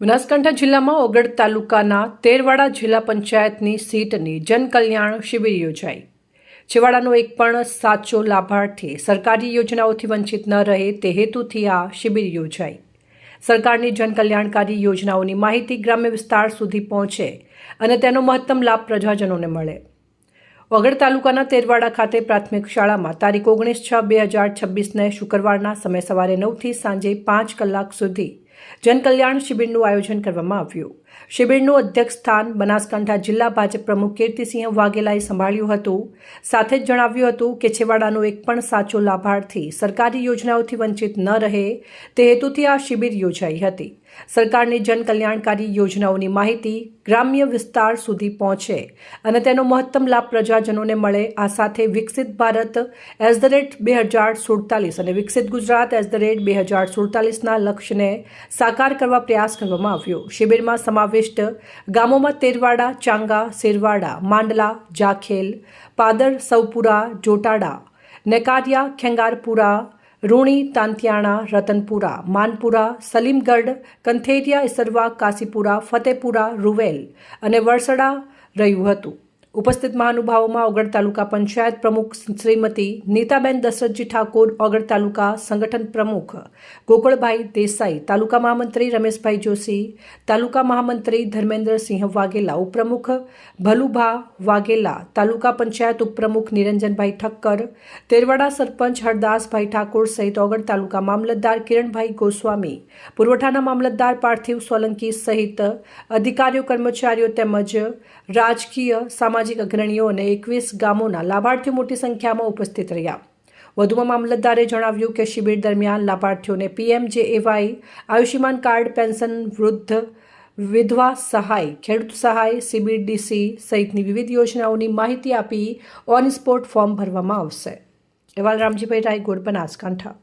બનાસકાંઠા જિલ્લામાં ઓગળ તાલુકાના તેરવાડા જિલ્લા પંચાયતની સીટની જનકલ્યાણ શિબિર યોજાઈ। છેવાડાનો એક પણ સાચો લાભાર્થી સરકારી યોજનાઓથી વંચિત ન રહે તે હેતુથી આ શિબિર યોજાઈ। સરકારની જનકલ્યાણકારી યોજનાઓની માહિતી ગ્રામ્ય વિસ્તાર સુધી પહોંચે અને તેનો મહત્તમ લાભ પ્રજાજનોને મળે। ઓગળ તાલુકાના તેરવાડા ખાતે પ્રાથમિક શાળામાં તારીખ 19/6/2026ને શુક્રવારના સમય સવારે 9 થી સાંજે 5 કલાક સુધી જનકલ્યાણ શિબિરનું આયોજન કરવામાં આવ્યું। શિબિરનું અધ્યક્ષ સ્થાન બનાસકાંઠા જિલ્લા ભાજપ પ્રમુખ કીર્તિસિંહ વાઘેલાએ સંભાળ્યું હતું। સાથે જ જણાવ્યું હતું કે છેવાડાનો એક પણ સાચો લાભાર્થી સરકારી યોજનાઓથી વંચિત ન રહે તે હેતુથી આ શિબિર યોજાઈ હતી। સરકારની જનકલ્યાણકારી યોજનાઓની માહિતી ગ્રામ્ય વિસ્તાર સુધી પહોંચે અને તેનો મહત્તમ લાભ પ્રજાજનોને મળે, આ સાથે વિકસિત ભારત @2047 અને વિકસિત ગુજરાત @2047ના લક્ષ્યને સાકાર કરવા પ્રયાસ કરવામાં આવ્યો। શિબિરમાં સમાવિષ્ટ ગામોમાં તેરવાડા, ચાંગા, શેરવાડા, માંડલા, જાખેલ, પાદર, સૌપુરા, જોટાડા, નેકારિયા, ખેંગારપુરા, રૂણી, તાંતિયાણા, રતનપુરા, માનપુરા, સલીમગઢ, કંથેરિયા, ઈસરવા, કાસીપુરા, ફતેપુરા, રૂવેલ અને વરસડા રહ્યું હતું। ઉપસ્થિત મહાનુભાવોમાં ઓગળ તાલુકા પંચાયત પ્રમુખ શ્રીમતી નીતાબેન દશરથજી ઠાકોર, ઓગળ તાલુકા સંગઠન પ્રમુખ ગોકળભાઈ દેસાઈ, તાલુકા મહામંત્રી રમેશભાઈ જોશી, તાલુકા મહામંત્રી ધર્મેન્દ્રસિંહ વાઘેલા, ઉપપ્રમુખ ભલુભા વાઘેલા, તાલુકા પંચાયત ઉપપ્રમુખ નિરંજનભાઈ ઠક્કર, તેરવાડા સરપંચ હરદાસભાઈ ઠાકોર સહિત ઓગળ તાલુકા મામલતદાર કિરણભાઈ ગોસ્વામી, પુરવઠાના મામલતદાર પાર્થિવ સોલંકી સહિત અધિકારીઓ, કર્મચારીઓ તેમજ રાજકીય સામાજિક અગ્રણીઓ અને 21 ગામોના લાભાર્થીઓ મોટી સંખ્યામાં ઉપસ્થિત રહ્યા। વધુમાં મામલતદારે જણાવ્યું કે શિબિર દરમિયાન લાભાર્થીઓને PMJAY, આયુષ્યમાન કાર્ડ, પેન્શન, વૃદ્ધ વિધવા સહાય, ખેડૂત સહાય, CBDC સહિતની વિવિધ યોજનાઓની માહિતી આપી ઓન સ્પોટ ફોર્મ ભરવામાં આવશે। અહેવાલ રામજીભાઈ રાયગોર, બનાસકાંઠા।